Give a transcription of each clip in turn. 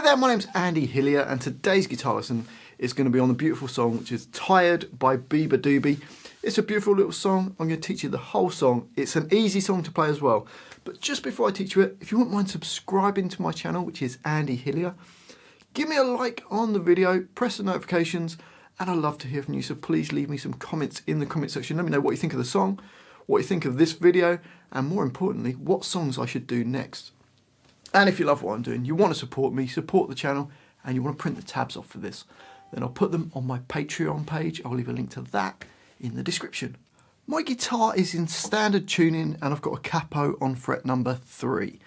there, my name's Andy Hillier, and today's guitar lesson is going to be on the beautiful song which is Tired by Beabadoobee. It's a beautiful little song. I'm going to teach you the whole song. It's an easy song to play as well. But just before I teach you it, if you wouldn't mind subscribing to my channel, which is Andy Hillier, give me a like on the video, press the notifications, and I'd love to hear from you. So please leave me some comments in the comment section. Let me know what you think of the song, what you think of this video, and more importantly, what songs I should do next. And if you love what I'm doing, you want to support me, support the channel, and you want to print the tabs off for this, then I'll put them on my Patreon page. I'll leave a link to that in the description. My guitar is in standard tuning, and I've got a capo on fret number 3.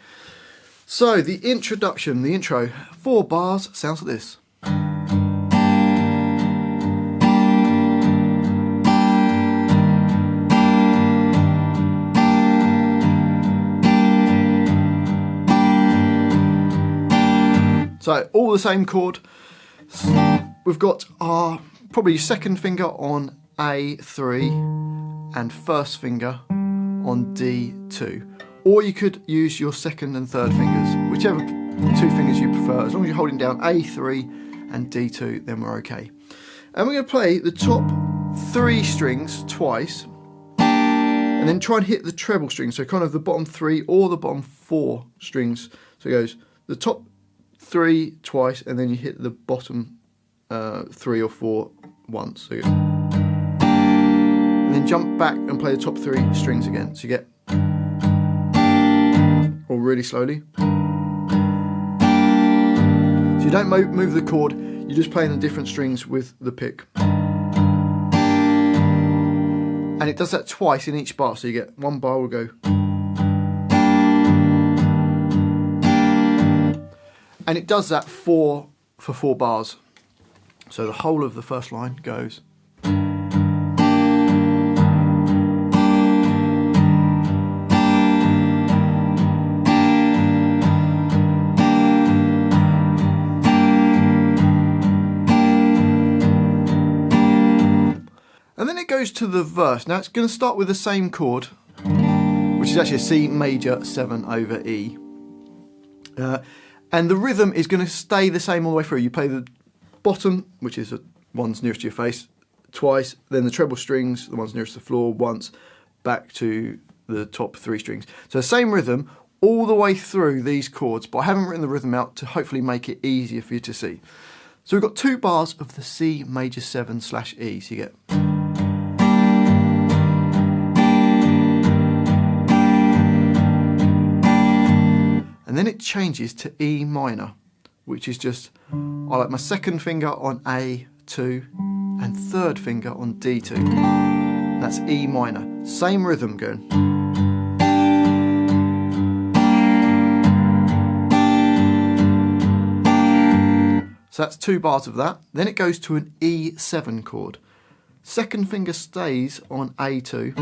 So the introduction, the intro, 4 bars, sounds like this. So all the same chord. We've got our probably second finger on A3 and first finger on D2. Or you could use your second and third fingers, whichever 2 fingers you prefer. As long as you're holding down A3 and D2, then we're okay. And we're going to play the top 3 strings twice, and then try and hit the treble string. So kind of the bottom 3 or the bottom 4 strings. So it goes the top 3 twice, and then you hit the bottom 3 or 4 once. So and then jump back and play the top 3 strings again. So you get, or really slowly. So you don't move the chord, you're just playing the different strings with the pick. And it does that twice in each bar. So you get 1 bar will go. And it does that for 4 bars. So the whole of the first line goes. And then it goes to the verse. Now it's going to start with the same chord, which is actually a C major 7 over E. And the rhythm is going to stay the same all the way through. You play the bottom, which is the ones nearest to your face, twice, then the treble strings, the ones nearest to the floor, once, back to the top 3 strings. So the same rhythm all the way through these chords, but I haven't written the rhythm out to hopefully make it easier for you to see. So we've got 2 bars of the C major 7/E, so you get. And then it changes to E minor, which is just, I like my second finger on A2 and third finger on D2. That's E minor. Same rhythm going. So that's 2 bars of that. Then it goes to an E7 chord. Second finger stays on A2.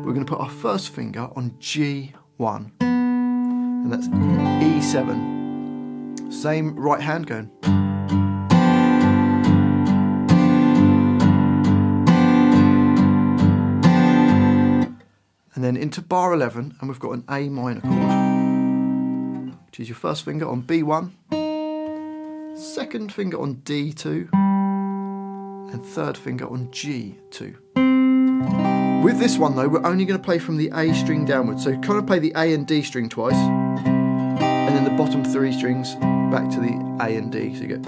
We're going to put our first finger on G1. And that's E7. Same right hand going. And then into bar 11, and we've got an A minor chord, which is your first finger on B1, second finger on D2, and third finger on G2. With this one though, we're only going to play from the A string downwards. So kind of play the A and D string twice, and then the bottom 3 strings back to the A and D. So you get.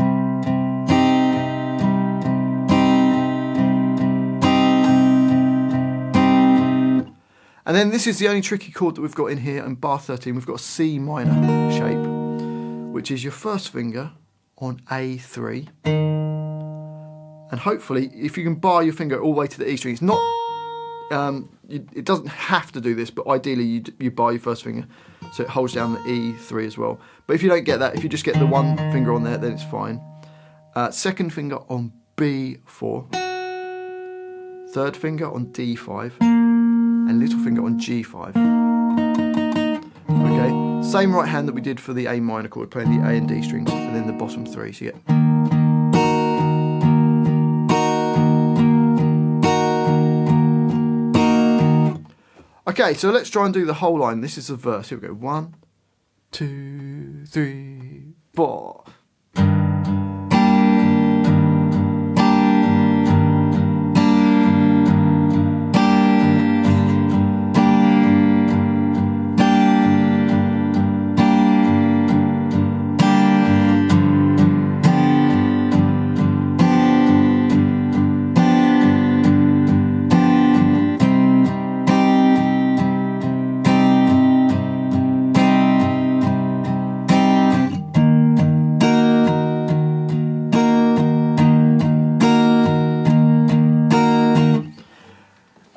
And then this is the only tricky chord that we've got in here. In bar 13, we've got a C minor shape, which is your first finger on A3. And hopefully, if you can bar your finger all the way to the E string, it's not. It doesn't have to do this, but ideally you bar your first finger so it holds down the E3 as well. But if you don't get that, if you just get the 1 finger on there, then it's fine. Second finger on B4, third finger on D5, and little finger on G5. Okay, same right hand that we did for the A minor chord, playing the A and D strings, and then the bottom 3. So you get. Okay, so let's try and do the whole line. This is the verse. Here we go. 1, 2, 3, 4.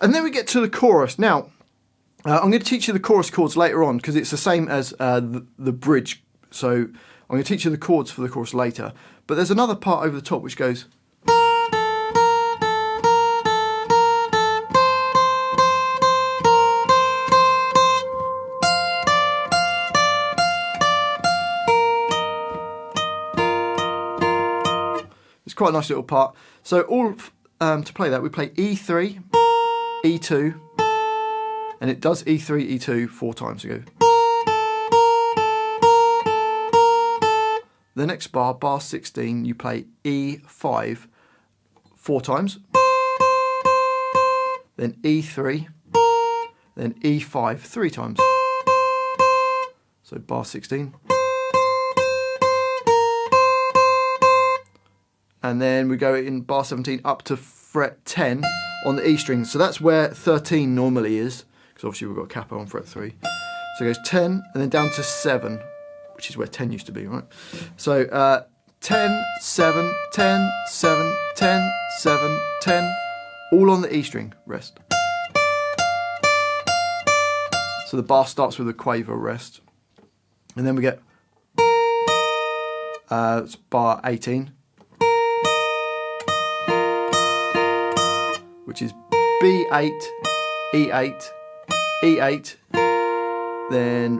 And then we get to the chorus. Now, I'm going to teach you the chorus chords later on because it's the same as the bridge. So I'm going to teach you the chords for the chorus later. But there's another part over the top which goes... It's quite a nice little part. So all to play that, we play E3, E2, and it does E3, E2 4 times. So go. The next bar, bar 16, you play E5 4 times, then E3, then E5 3 times. So bar 16. And then we go in bar 17 up to fret 10 on the E string. So that's where 13 normally is, because obviously we've got a capo on fret 3. So it goes 10 and then down to 7, which is where 10 used to be, right? So 10, 7, 10, 7, 10, 7, 10, all on the E string, rest. So the bar starts with a quaver rest. And then we get bar 18. Which is B8, E8, E8, then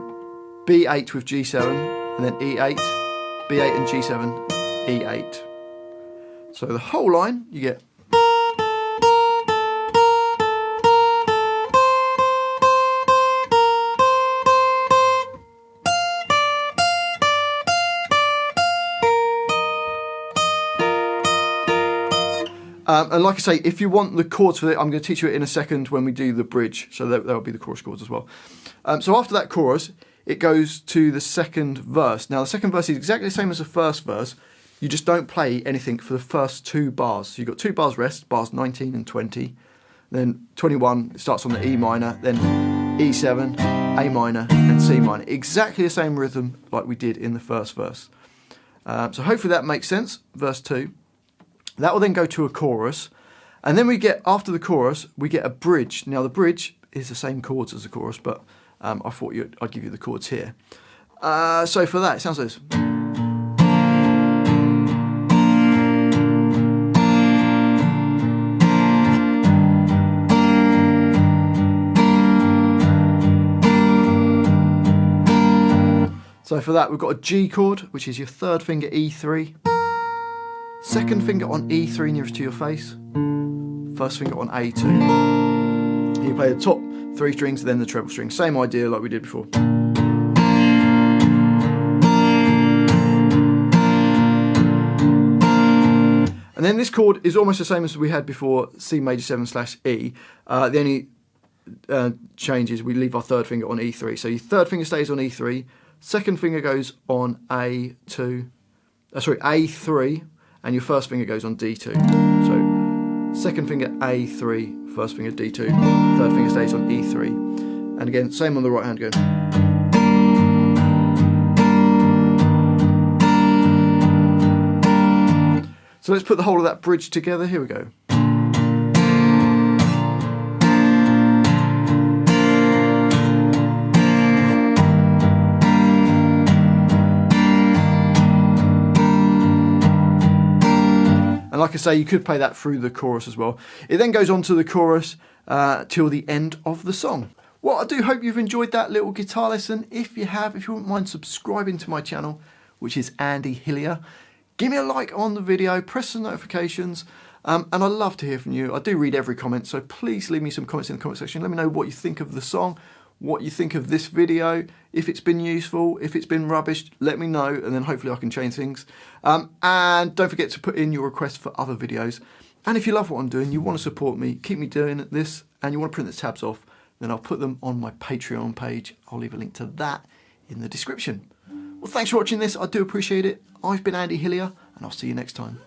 B8 with G7, and then E8, B8 and G7, E8. So the whole line, you get... and like I say, if you want the chords for it, I'm going to teach you it in a second when we do the bridge. So that will be the chorus chords as well. So after that chorus, it goes to the second verse. Now the second verse is exactly the same as the first verse. You just don't play anything for the first 2 bars. So you've got 2 bars rest, bars 19 and 20. Then 21, it starts on the E minor, then E7, A minor and C minor. Exactly the same rhythm like we did in the first verse. So hopefully that makes sense, verse 2. That will then go to a chorus, and then we get, after the chorus, we get a bridge. Now the bridge is the same chords as the chorus, but I thought I'd give you the chords here. So for that, it sounds like this. So for that, we've got a G chord, which is your 3rd finger E3. 2nd finger on E3 nearest to your face, 1st finger on A2. You play the top 3 strings, then the treble string. Same idea like we did before. And then this chord is almost the same as we had before, C major 7/E. The only change is we leave our 3rd finger on E3. So your 3rd finger stays on E3, 2nd finger goes on A3, and your 1st finger goes on D2. So 2nd finger A3, 1st finger D2, 3rd finger stays on E3. And again, same on the right hand going. So let's put the whole of that bridge together. Here we go. And like I say, you could play that through the chorus as well. It then goes on to the chorus till the end of the song. Well, I do hope you've enjoyed that little guitar lesson. If you have, if you wouldn't mind subscribing to my channel, which is Andy Hillier, give me a like on the video, press the notifications, and I'd love to hear from you. I do read every comment, so please leave me some comments in the comment section. Let me know what you think of the song, what you think of this video, if it's been useful, if it's been rubbish, let me know, and then hopefully I can change things. And don't forget to put in your requests for other videos. And if you love what I'm doing, you want to support me, keep me doing this, and you want to print the tabs off, then I'll put them on my Patreon page. I'll leave a link to that in the description. Well, thanks for watching this. I do appreciate it. I've been Andy Hillier, and I'll see you next time.